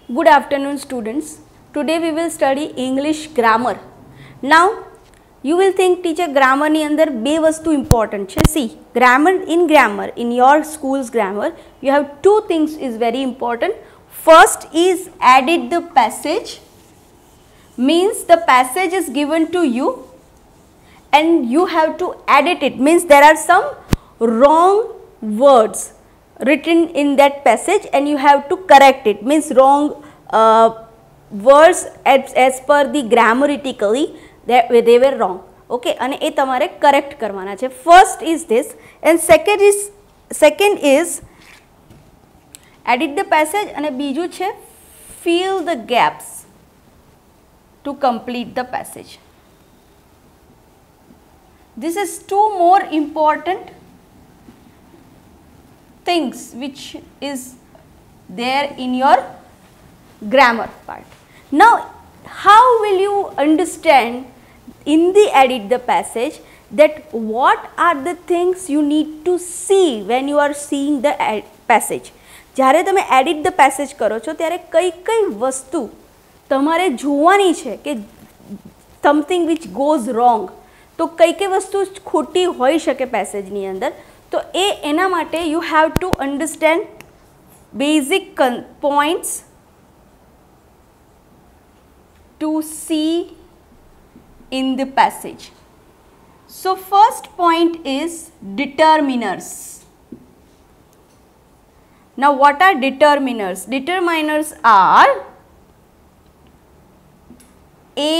Good afternoon students. Today we will study English grammar. Now you will think teacher grammar ની અંદર બે વસ્તુ important છે. See, grammar in your school's grammar you have two things is very important. First is added the passage, means the passage is given to you and you have to edit it, means there are some wrong words written in that passage and you have to correct it, means wrong words as per the grammatically they were wrong. Okay, અને એ તમારે correct કરવાના છે. First is this and second is edit the passage અને બીજું છે fill the gaps to complete the passage. This is two more important things which is there in your grammar part. Now how will you understand in the edit the passage that what are the things you need to see when you are seeing the passage? જ્યારે તમે edit the passage કરો છો ત્યારે કઈ કઈ વસ્તુ તમારે જોવાની છે કે something which goes wrong, તો કઈ કઈ વસ્તુ ખોટી હોઈ શકે પેસેજની અંદર, તો એના માટે you have to understand basic points to see in the passage. So first point is determiners. Now what are determiners? Determiners are a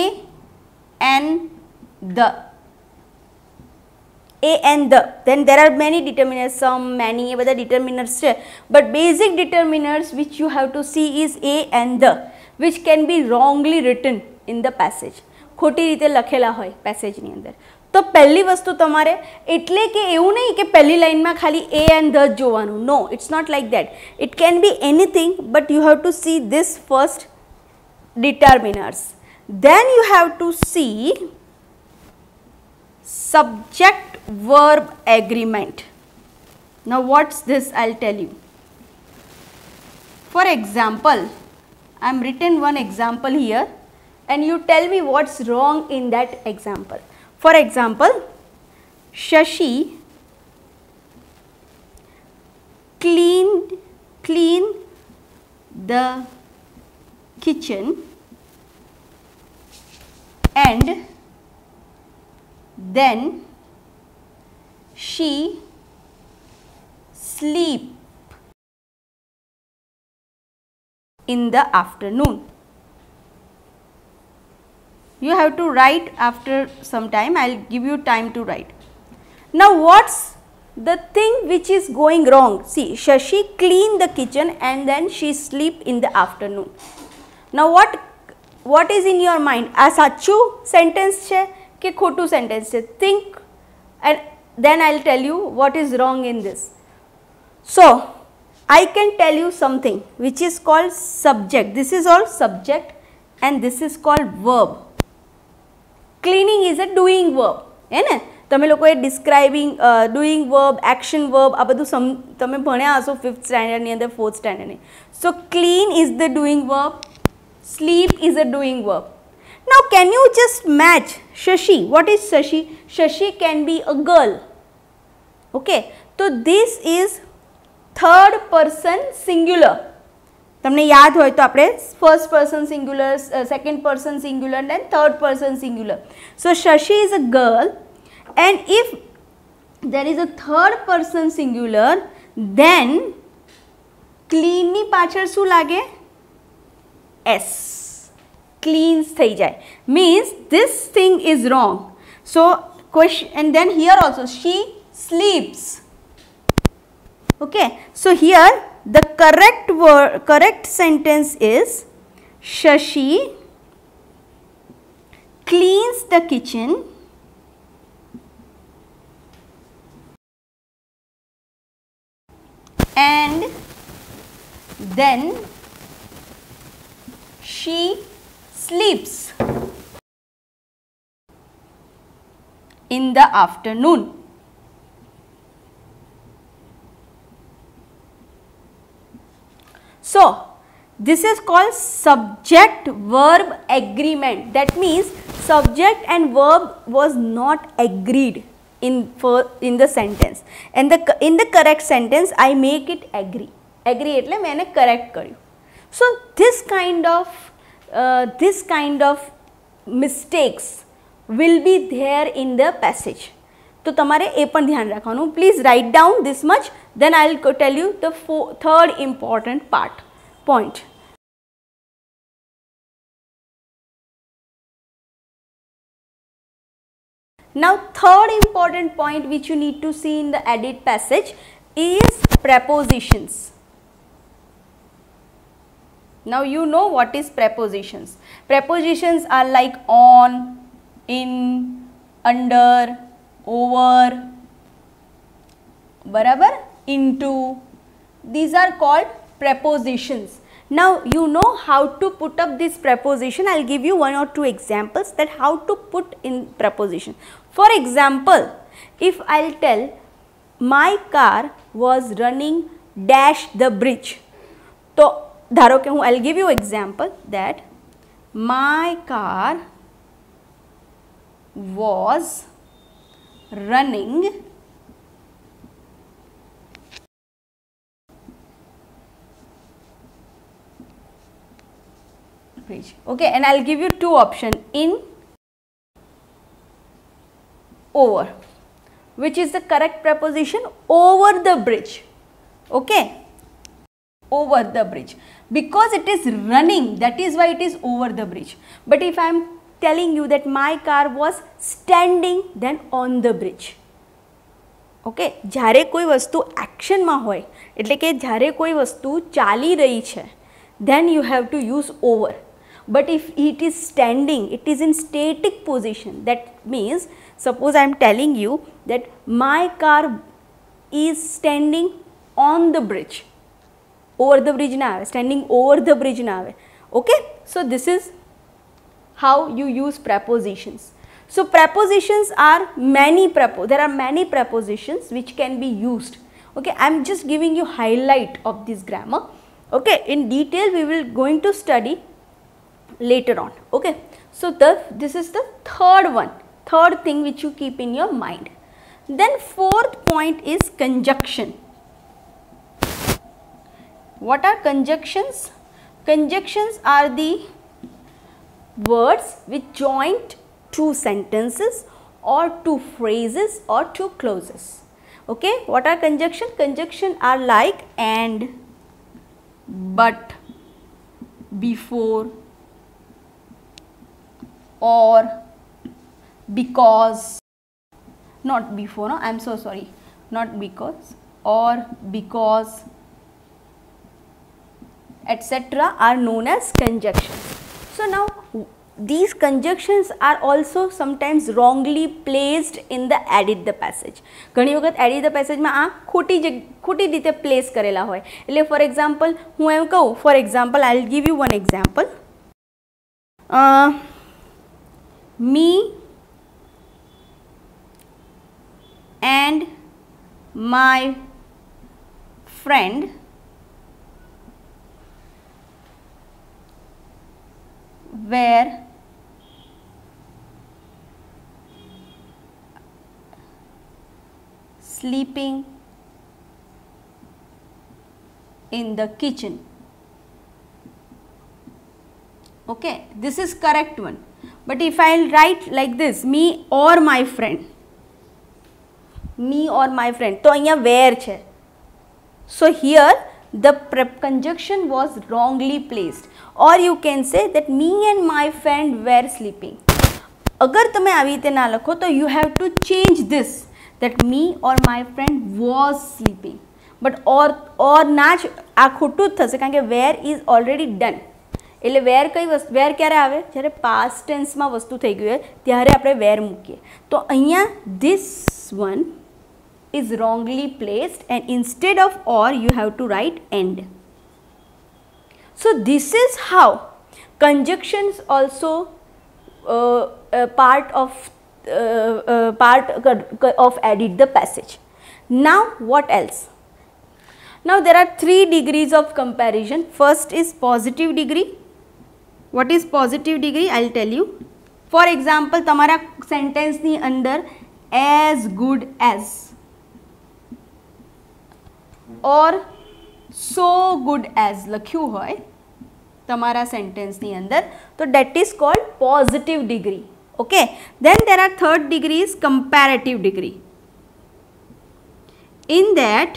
and the. A and the. Then there are many determiners, some, many, એ બધા determiners છે. But basic determiners which you have to see is a and the, which can be wrongly written in the passage. ખોટી રીતે લખેલા હોય પેસેજની અંદર. તો પહેલી વસ્તુ તમારે એટલે કે એવું નહીં કે પહેલી લાઇનમાં ખાલી a and the જોવાનું. No, it's not like that. It can be anything, but you have to see this first determiners. Then you have to see subject verb agreement. Now what's this? I'll tell you. For example, I'm written one example here and you tell me what's wrong in that example. For example, Shashi cleaned the kitchen and then she sleep in the afternoon. You have to write after some time. I'll give you time to write. Now what's the thing which is going wrong? See, Shashi cleaned the kitchen and then she sleep in the afternoon. Now what is in your mind? આ સાચું sentence છે કે ખોટું sentence છે? Think and then I'll tell you what is wrong in this. So I can tell you something which is called subject. This is all subject and this is called verb. Cleaning is a doing verb, है ने? તમે લોકોએ describing, doing verb, action verb આ બધું તમે ભણ્યા હશો 5th standard ની અંદર 4th standard ની. So clean is the doing verb, sleep is a doing verb. Now can you just match Shashi? What is Shashi? Shashi can be a girl. Okay, so this is third person singular. તમને યાદ હોય તો આપણે first person singular, second person singular and third person singular. So Shashi is a girl and if there is a third person singular then clean ની પાછળ શું લાગે? S. Cleans થઈ જાય. Means this thing is wrong. So question, and then here also she sleeps. Okay, so here the correct sentence is Shashi cleans the kitchen and then she sleeps in the afternoon. So this is called subject verb agreement. That means subject and verb was not agreed in the sentence, and in the correct sentence I make it agree. Agree એટલે મેં એને correct કર્યું. So this kind of mistakes will be there in the passage. તો તમારે એ પણ ધ્યાન રાખવાનું. Please write down this much, then I will tell you the third important point. Now third important point which you need to see in the edit passage is prepositions. Now you know what is prepositions. Prepositions are like on, in, under, over, barabar, into. These are called prepositions. Now you know how to put up this preposition. I will give you one or two examples that how to put in preposition. For example, if I will tell my car was running dash the bridge. So ધારો કે I will give you example that my car was running bridge. Okay, and I will give you two options, in, over. Which is the correct preposition? Over the bridge. Okay, over the bridge, because it is running, that is why it is over the bridge. But if I am telling you that my car was standing, then on the bridge. Okay, જ્યારે કોઈ વસ્તુ એક્શનમાં હોય એટલે કે જ્યારે કોઈ વસ્તુ ચાલી રહી છે, then you have to use over. But if it is standing, it is in static position. That means suppose I am telling you that my car is standing on the bridge. Over the bridge na આવે, standing over the bridge na આવે. Okay, so this is how you use prepositions. So prepositions are there are many prepositions which can be used. Okay, I am just giving you highlight of this grammar. Okay, in detail we will going to study later on. Okay, so this is the third thing which you keep in your mind. Then fourth point is conjunction. What are conjunctions? Conjunctions are the words which join two sentences or two phrases or two clauses. Okay, what are conjunction? Conjunction are like and, but, before, or, because, not before, no, I am so sorry, not because, or, because, etc. are known as conjunctions. So now these conjunctions are also sometimes wrongly placed in the edit the passage. ઘણી વખત edit the passage માં આ ખોટી રીતે place કરેલા હોય. એટલે for example હું એમ કહું, for example I will give you one example. Me and my friend were sleeping in the kitchen. Okay, this is correct one. But if I will write like this, me or my friend, તો અહીંયા where છે. So here the conjunction was wrongly placed, or you can say that me and my friend were sleeping. અગર તમે આવી રીતે ના લખો તો you have to change this, that me or my friend was sleeping. But or ના જ, આ ખોટું જ થશે કારણ કે where is already done. એટલે where કઈ વસ્તુ, where ક્યારે આવે? જ્યારે past tense માં વસ્તુ થઈ ગઈ હોય ત્યારે આપણે where મૂકીએ. તો અહીંયા this one is wrongly placed, and instead of or you have to write and. So this is how conjunctions also part of edit the passage. Now what else? Now there are 3 degrees of comparison. First is positive degree. What is positive degree? I will tell you. For example, તમારા sentence ની અંદર as good as or so good as લખ્યું હોય તમારા sentence ની અંદર, તો that is called positive degree. Okay. Then there are third degree is comparative degree. In that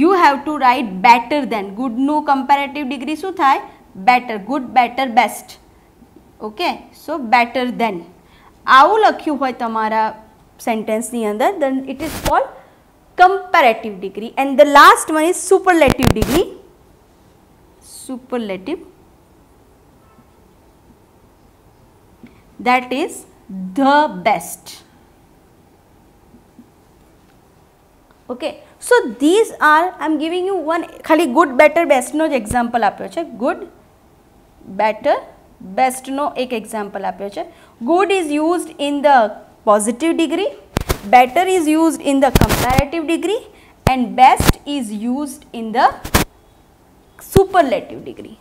you have to write better than. Good નું comparative degree શું થાય? Better. Good, better, best. Okay. So better than. આવું લખ્યું હોય તમારા sentence ની અંદર, then it is called comparative degree. And the last one is superlative degree. Superlative. That is the best. Okay. So these are, I am giving you one ખાલી good, better, best નો જ example આપ્યો છે. Good, better, best નો એક example આપ્યો છે. Good is used in the positive degree, better is used in the comparative degree, and best is used in the superlative degree.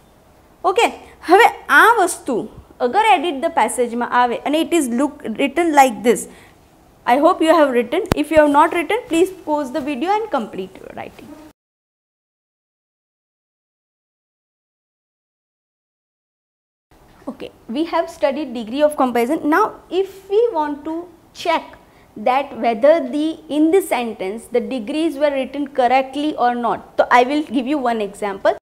Okay. હવે આ વસ્તુ અગર edit the passage માં આવે અને it is written like this. I hope you have written. If you have not written, please pause the video and complete your writing. Okay, we have studied degree of comparison. Now, if we want to check that whether in the sentence the degrees were written correctly or not, so I will give you one example.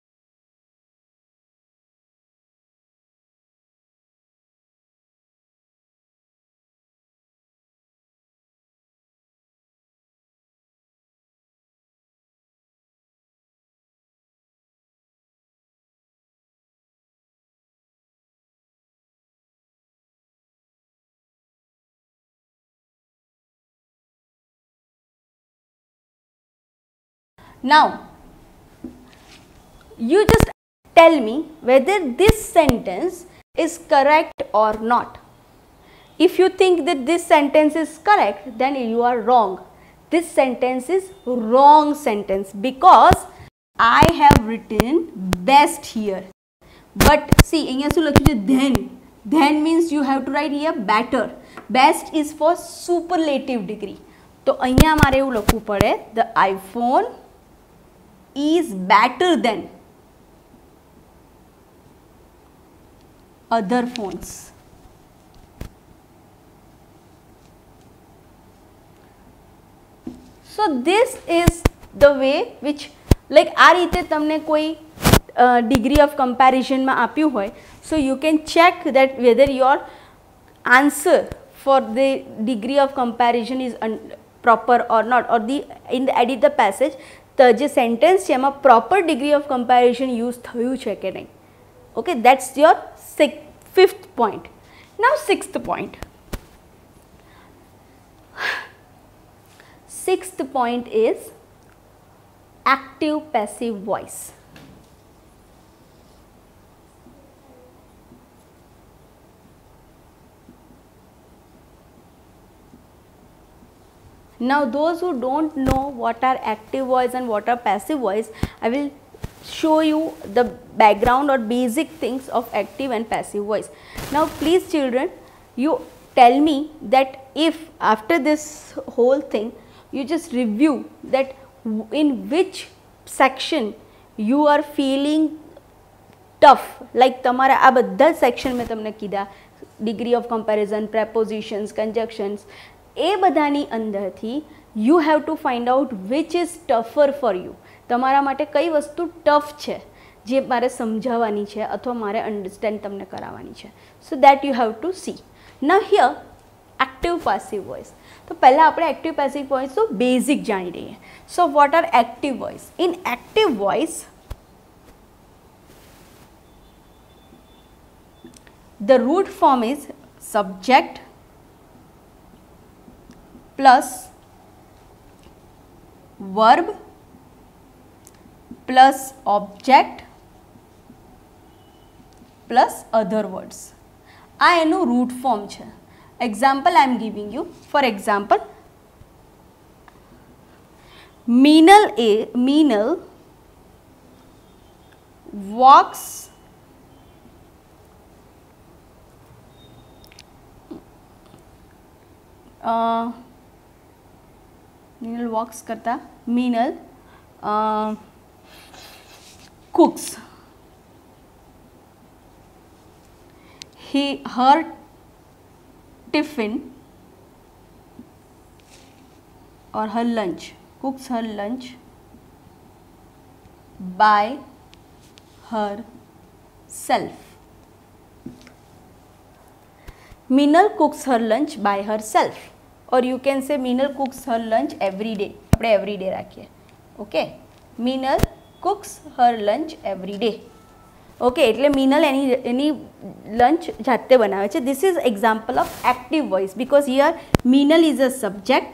Now, you just tell me whether this sentence is correct or not. If you think that this sentence is correct, then you are wrong. This sentence is wrong sentence because I have written best here. But see, અહીંયા શું લખ્યું છે? Then. Then means you have to write here better. Best is for superlative degree. તો અહીંયા મારે એવું લખવું પડે, the iPhone is better than other phones. So this is the way which, like આ રીતે તમને કોઈ degree of comparison માં આપ્યું હોય, so you can check that whether your answer for the degree of comparison is proper or not, or in the edit the passage તો જે sentence છે એમાં proper degree of comparison use થયું છે કે નહીં. Okay, that's your 5th point. Now 6th point. 6th point is active passive voice. Now those who don't know what are active voice and what are passive voice, I will show you the background or basic things of active and passive voice. Now please children, you tell me that if after this whole thing you just review that in which section you are feeling tough, like તમારા આ બધા section મેં તમને કીધા, degree of comparison, prepositions, conjunctions, એ બધાની અંદરથી you have to find out which is tougher for you. તમારા માટે કઈ વસ્તુ ટફ છે જે મારે સમજાવવાની છે અથવા મારે અંડરસ્ટેન્ડ તમને કરાવવાની છે. So that you have to see. Now here active passive voice. તો પહેલાં આપણે active passive voice તો બેઝિક જાણી લઈએ. So what are active voice? In active voice the root form is subject plus verb plus object plus other words. આ એનું root form છે. Example I am giving you. For example, Meenal walks Meenal walks करता Meenal cooks her tiffin or her lunch, cooks her lunch by herself. Meenal cooks her lunch by herself, or you can say Meenal cooks her lunch every day. આપણે every day રાખીએ. Okay, Meenal cooks her lunch every day. Okay, એટલે Meenal એની lunch જાતે બનાવે છે. This is example of active voice because here Meenal is a subject,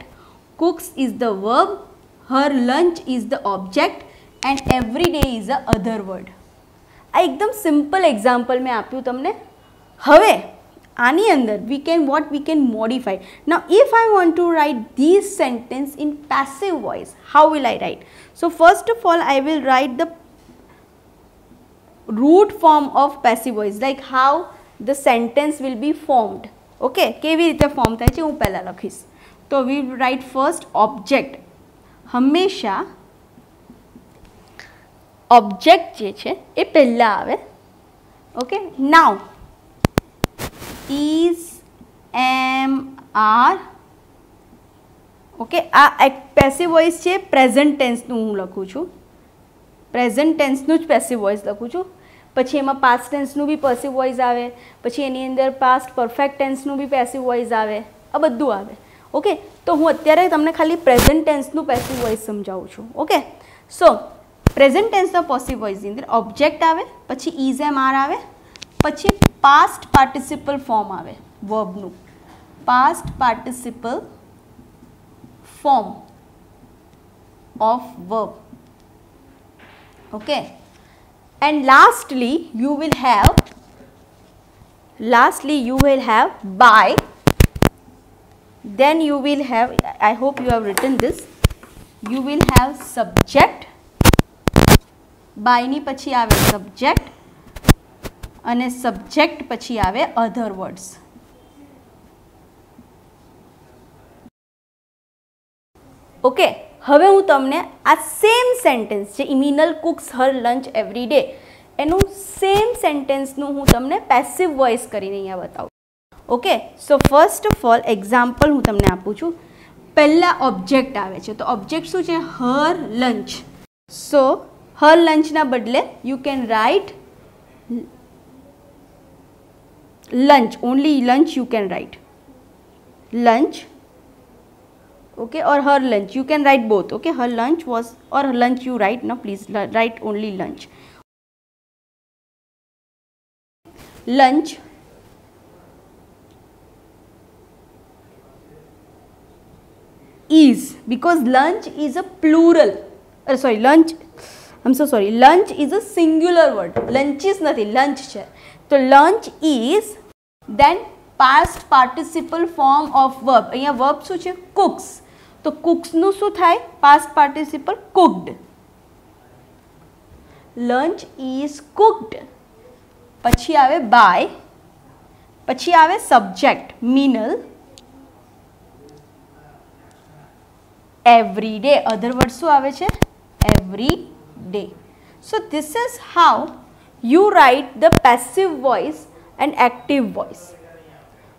cooks is the verb, her lunch is the object and every day is the other word. આ એકદમ simple example મેં આપ્યું તમને. હવે આની અંદર we can modify. Now if I want to write these sentence in passive voice, how will I write? So first of all I will write the root form of passive voice, like how the sentence will be formed. Okay, કેવી રીતે form થાય છે હું પહેલા લખીશ. તો we will write first object. હંમેશા object જે છે એ પહેલા આવે. Okay, now is, am, are. Okay, આ પેસિવ વોઇસ છે, પ્રેઝન્ટ ટેન્સનું હું લખું છું, પ્રેઝન્ટ ટેન્સનું જ પેસિવ વોઇસ લખું છું. પછી એમાં પાસ્ટ ટેન્સનું બી પેસિવ વોઇસ આવે, પછી એની અંદર પાસ્ટ પરફેક્ટ ટેન્સનું બી પેસિવ વોઇસ આવે, આ બધું આવે. ઓકે, તો હું અત્યારે તમને ખાલી પ્રેઝન્ટ ટેન્સનું પેસિવ વોઇસ સમજાવું છું. ઓકે, સો પ્રેઝન્ટ ટેન્સના પેસિવ વોઇસની અંદર ઓબ્જેક્ટ આવે, પછી ઇઝ, એમ, આર આવે, પછી પાસ્ટ પાર્ટિસિપલ ફોર્મ આવે વર્બનું, past participle form of verb. Okay, and lastly you will have by, then you will have, I hope you have written this, you will have subject, by ની પછી આવે subject અને subject પછી આવે other words. Okay, હવે હું તમને આ સેમ સેન્ટેન્સ છે Meenal cooks her lunch every day, એનું સેમ સેન્ટેન્સનું હું તમને પેસિવ વોઇસ કરીને અહીંયા બતાવું. Okay, so first of all example હું તમને આપું છું. પહેલાં ઓબ્જેક્ટ આવે છે, તો ઓબ્જેક્ટ શું છે? હર લંચ. સો હર લંચના બદલે you can write lunch, only lunch you can write, lunch. Okay, or her lunch, you can write both. Okay, her lunch was, or her lunch you write, now please write only lunch. Lunch is, because lunch is a plural, sorry, lunch, I'm so sorry, lunch is a singular word, lunch is nothing, lunch છે. તો lunch is, then past participle form of verb, અહીંયા verb શું છે? cooks. તો cooksનું શું થાય? past participle cooked. lunch is cooked. પછી આવે by, પછી આવે subject Meenal, every day, other word શું આવે છે? every day. So this is how you write the passive voice and active voice.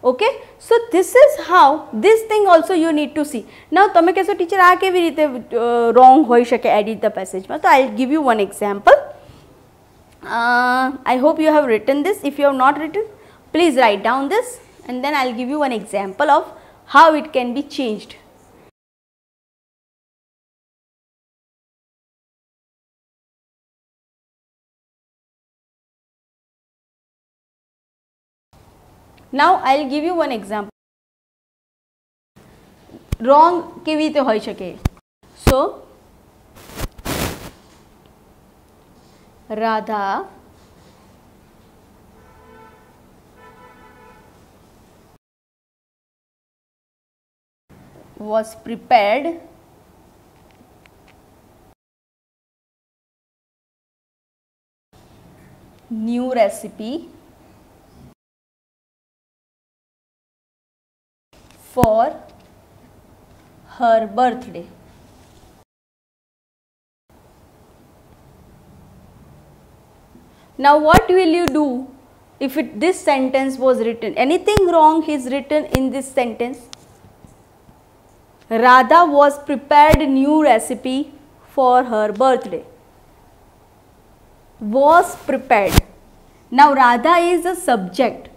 Okay, so this is how, this thing also you need to see. Now તમે કહેશો teacher આ કેવી રીતે wrong હોઈ શકે edit the passage માં? તો I'll give you one example. I hope you have written this. If you have not written, please write down this and then I'll give you one example of how it can be changed. Now I'll give you one example. Wrong કેવી રીતે હોઈ શકે? So Radha was prepared new recipe for her birthday. Now what will you do if this sentence was written? Anything wrong is written in this sentence? Radha was prepared new recipe for her birthday. Was prepared. Now Radha is a subject.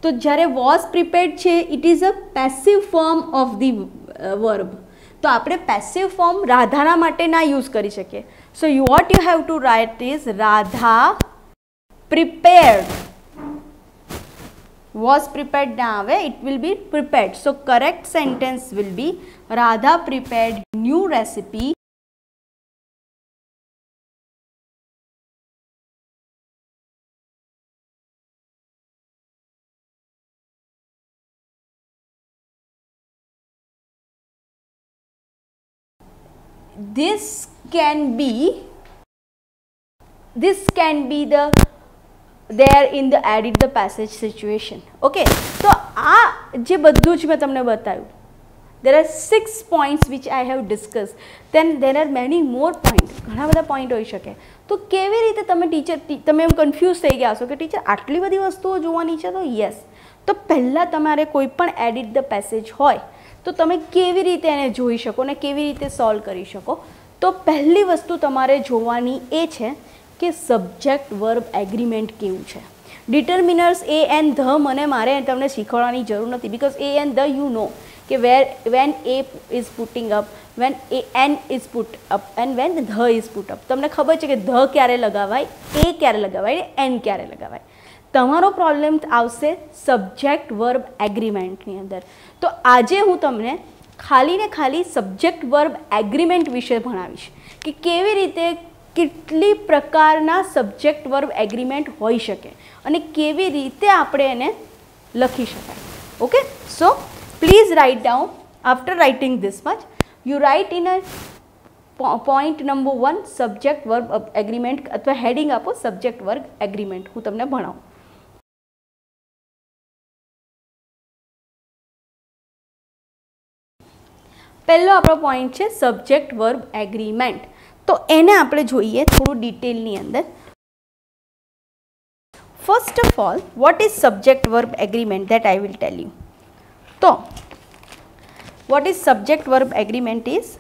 તો જ્યારે was prepared છે it is a passive form of the verb. તો આપણે passive form રાધાના માટે ના use કરી શકીએ. So what you have to write is Radha prepared. Was prepared na આવે, it will be prepared. So correct sentence will be Radha prepared new recipe this can be the there in the edit the passage situation. Okay, so આ જે બધું જ મેં તમને બતાવ્યું, there are 6 points which I have discussed, then there are many more points, ઘણા બધા point હોઈ શકે. તો કેવી રીતે તમે એમ કન્ફ્યુઝ થઈ ગયા હશો કે ટીચર આટલી બધી વસ્તુઓ જોવાની છે? તો યસ, તો પહેલાં તમારે કોઈ પણ એડિટ ધ પેસેજ હોય તો તમે કેવી રીતે એને જોઈ શકો ને કેવી રીતે સોલ્વ કરી શકો? તો પહેલી વસ્તુ તમારે જોવાની એ છે કે સબ્જેક્ટ વર્બ એગ્રીમેન્ટ કેવું છે. ડિટર્મિનર્સ એ એન્ડ ધ મારે તમને શીખવાડવાની જરૂર નથી, because a and the you know કે when a is putting up, when a an is put up and when the is put up. તમને ખબર છે કે ધ ક્યારે લગાવાય, એ ક્યારે લગાવાય, એન ક્યારે લગાવાય. તમારો પ્રોબ્લેમ આવશે સબ્જેક્ટ વર્બ એગ્રીમેન્ટની અંદર. તો આજે હું તમને ખાલી ને ખાલી સબ્જેક્ટ વર્બ એગ્રીમેન્ટ વિશે ભણાવીશ કે કેવી રીતે કેટલી પ્રકારના સબ્જેક્ટ વર્બ એગ્રીમેન્ટ હોઈ શકે અને કેવી રીતે આપણે એને લખી શકાય. Okay, so please write down. After writing this much you write in a point number 1 subject verb agreement, અથવા હેડિંગ આપો સબ્જેક્ટ વર્બ એગ્રીમેન્ટ. હું તમને ભણાવું. પહેલો આપણો પોઈન્ટ છે સબ્જેક્ટ વર્બ એગ્રીમેન્ટ. તો એને આપણે જોઈએ થોડું ડિટેલની અંદર. First of all, what is subject verb agreement that I will tell you. તો what is subject verb agreement is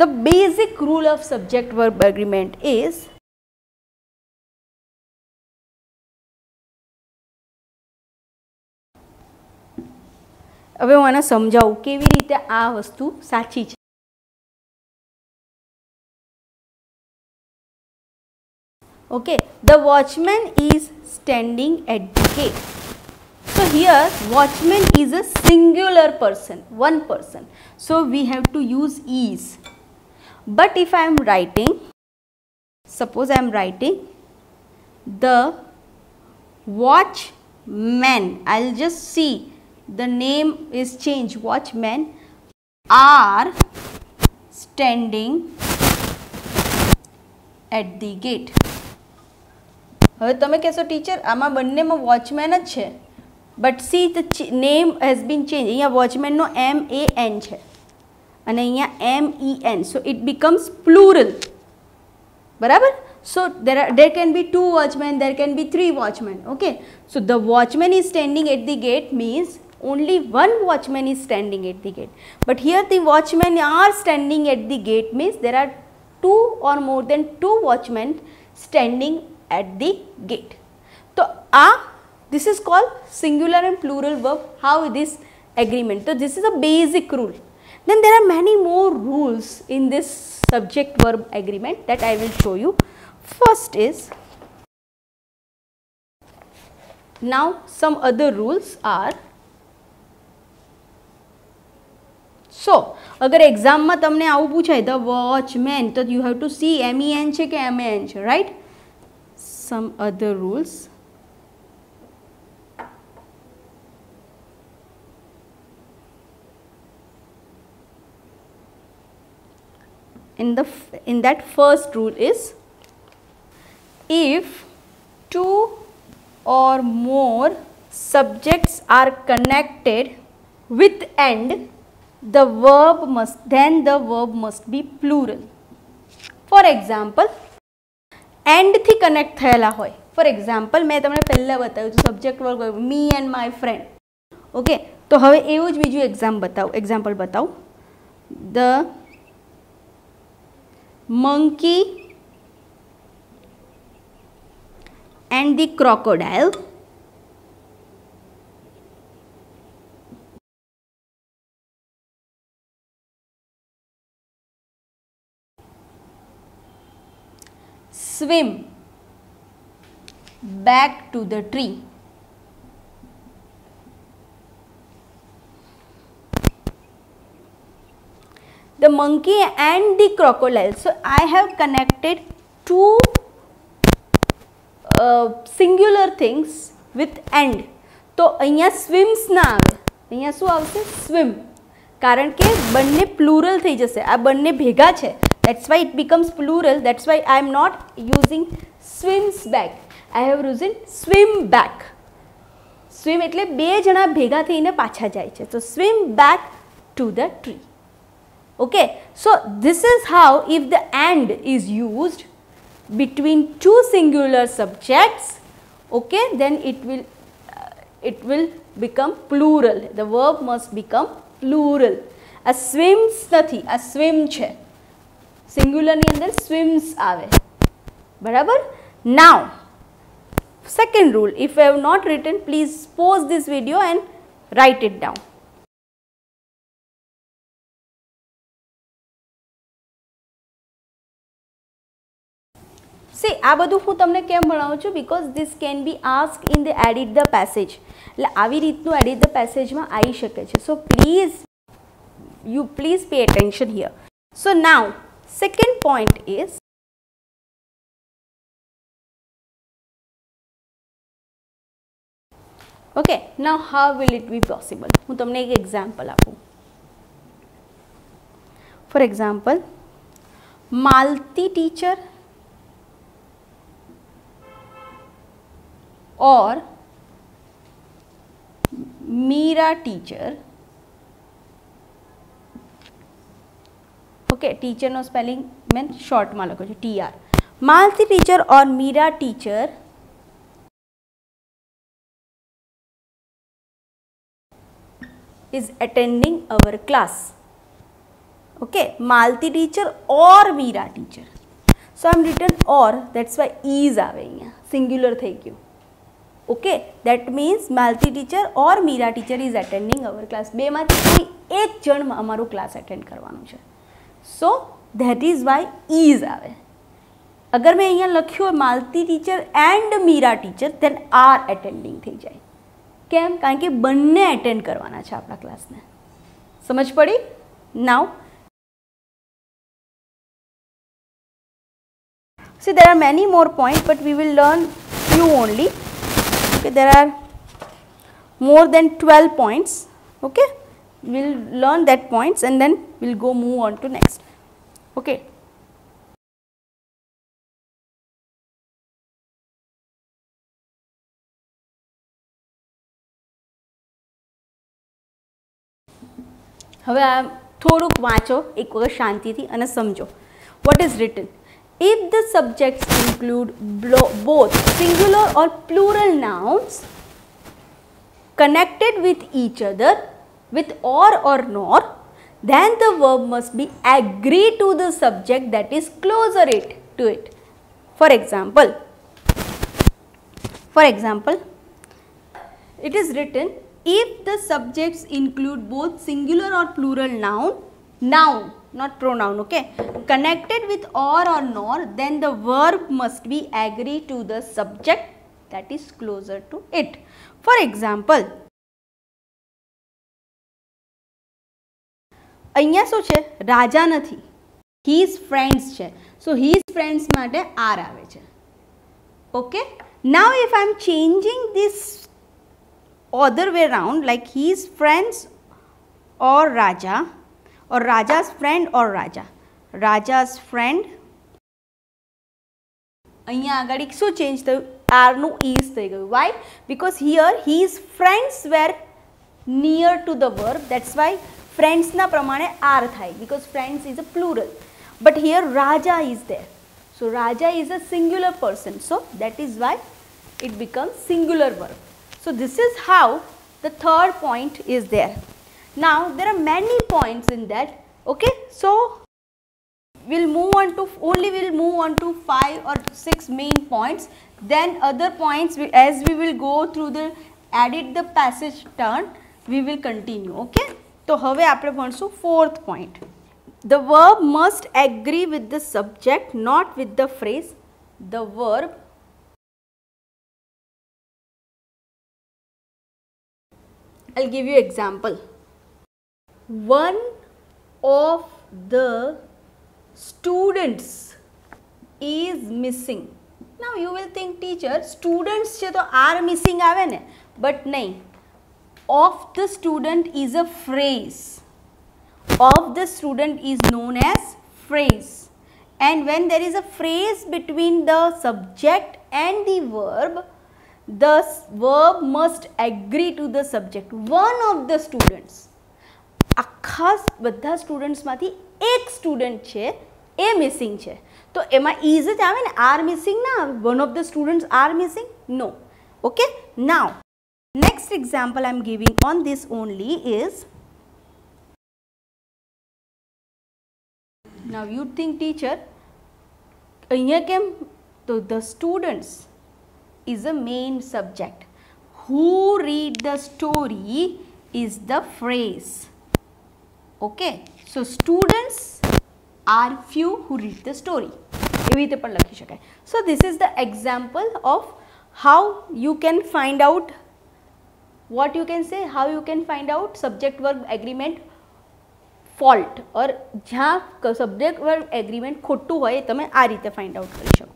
the basic rule of subject verb agreement is હવે હું આને સમજાવું કેવી રીતે આ વસ્તુ સાચી છે. Okay, the watchman is standing at the gate. So here watchman is a singular person, one person. So we have to use is. But if I am writing, suppose I am writing the watchman, I'll just see the name is changed, watchmen are standing at the gate. હવે તમે કહેશો teacher આમાં બંનેમાં watchman જ છે, but see the name has been change. અહીંયા વોચમેનનો MAN છે અને અહીંયા MEN, so it becomes plural. બરાબર? So there can be 2 watchmen, there can be 3 watchmen. Okay, so the watchman is standing at the gate means only one watchman is standing at the gate. But here the watchmen are standing at the gate means there are 2 or more than 2 watchmen standing at the gate. So this is called singular and plural verb. How this agreement? So this is a basic rule. Then there are many more rules in this subject verb agreement that I will show you. First is, now some other rules are, so अगर exam में तमने आવું પૂછાય the watchman, तो you have to see MEN છે કે MAN છે, right? Some other rules. In that first rule is if two or more subjects are connected with and, the verb must be plural. For example, and थी connect થયેલા હોય. For example મેં તમને પહેલાં બતાવ્યું હતું સબ્જેક્ટ વર્ગ me and my friend. Okay, તો હવે એવું જ બીજું એક્ઝામ્પલ બતાવું. The monkey and the crocodile swim back to the tree. The monkey and the crocodile. So I have connected two singular things with and. तो અહીંયા swims ના આવે, અહીંયા શું આવશે? swim. કારણ કે બંને પ્લુરલ થઈ જશે, આ બંને ભેગા છે. That's why it becomes plural. That's why I am not using swims back. I have using swim back. Swim એટલે બે જણા ભેગા થઈને પાછા જાય છે. So swim back to the tree. Okay. So this is how, if the and is used between two singular subjects, okay, then it will become plural. The verb must become plural. A swims નથી, a swim છે. Singular ની અંદર swims આવે, બરાબર. Now second rule, if I have not written, please pause this video and write it down. See, આ બધું હું તમને કેમ ભણાવું છું? because this can be asked in the edit the passage. એટલે આવી રીતનું edit the passage માં આવી શકે છે. So please pay attention here. So now second point is, okay, now how will it be possible? હું તમને એક એક્ઝામ્પલ આપું. For example, Malti teacher or Meera teacher. Okay, teacher नो स्पेलिंग मैं शॉर्ट में लखो छे TR. मालती टीचर और Meera teacher is attending our class. Okay, Malti teacher और Meera teacher. So I am written or, that's why is आवे અહીંયા, singular થઈ ગયું. Okay, that means Malti teacher और Meera teacher is attending our class. બે માંથી કોઈ એક જણ અમારું ક્લાસ અટેન્ડ કરવાનું છે. So that is why is આવે. अगर मैं અહીંયા લખ્યું હોય Malti teacher and Meera teacher, then are attending થઈ જાય. કેમ? કારણ કે બંને અટેન્ડ કરવાના છે આપણા ક્લાસને. સમજ પડી? Now see, there are many more points, but we will learn few only. Okay, there are more than 12 points. Okay, we'll learn that points and then we'll go move on to next. Okay. હવે આ થોડુંક વાંચો એક વખત શાંતિથી અને સમજો. What is written? If the subjects include both singular or plural nouns connected with each other with or nor, then the verb must be agree to the subject that is closer to it. For example, it is written, if the subjects include both singular or plural noun, not pronoun, okay, connected with or nor, then the verb must be agree to the subject that is closer to it. For example, અહીંયા શું છે? રાજા નથી, his friends છે. So his friends માટે are આવે છે. Okay, now if I am changing this other way around, like his friends or Raja, or Raja's friend or Raja, Raja's friend અહીંયા આગળ શું ચેન્જ થયું? આરનું ઇઝ થઈ ગયું. Why? Because here his friends were near to the verb, that's why ફ્રેન્ડ્સના પ્રમાણે R થાય, because friends is a plural. But here Raja is there, so Raja is a singular person, so that is why it becomes singular verb. So this is how the third point is there. Now there are many points in that. Okay, so we'll move on to 5 or 6 main points. Then other points as we will go through the edit the passage turn, we will continue. Okay, so હવે આપણે ભણશું fourth point. The verb must agree with the subject, not with the phrase. The verb I'll give you example. One of the students is missing. Now you will think, teacher, students છે તો are missing આવે ને, but નહીં. Of the student is a phrase. Of the student is known as phrase. And when there is a phrase between the subject and the verb must agree to the subject. One of the students, આખા બધા સ્ટુડન્ટ્સમાંથી એક student છે એ missing છે, તો એમાં is જ આવે ને, આર મિસિંગ ના આવે. One of the students are missing? No. Okay, now next example I am giving on this only is, now you think teacher અહીંયા કેમ? તો the students is a main subject. Who read the story is the phrase. Okay, so students are few who read the story. એવી રીતે પણ લખી શકાય. So this is the example of how you can find out, what you can say, how you can find out subject verb agreement fault, or જ્યાં subject verb agreement ખોટું હોય તમે આ રીતે find out કરી શકો.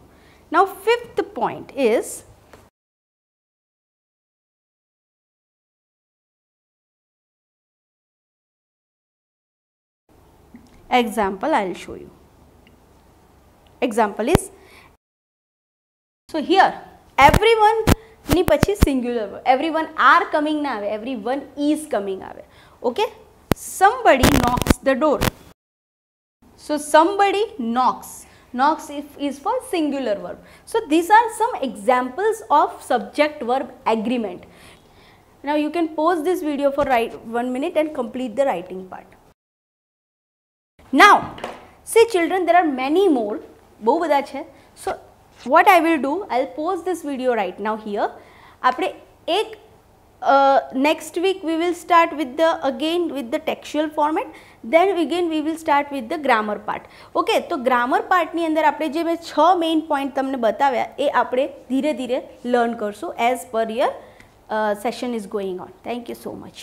Now fifth point is, example I will show you. Example is, so here everyone ની પછી singular verb, everyone are coming ના આવે, everyone is coming આવે. Okay, somebody knocks the door. So somebody knocks is for singular verb. So these are some examples of subject verb agreement. Now you can pause this video for 1 minute and complete the writing part. Now see children, there are many more, બહુ બધા છે. So what I will do, I'll pause this video right now here. આપણે એક next week we will start with the textual format, then again we will start with the grammar part. Okay, તો grammar part ની અંદર આપણે જે મેં 6 main point તમને બતાવ્યા એ આપણે ધીરે ધીરે learn કરશું as per your session is going on. Thank you so much.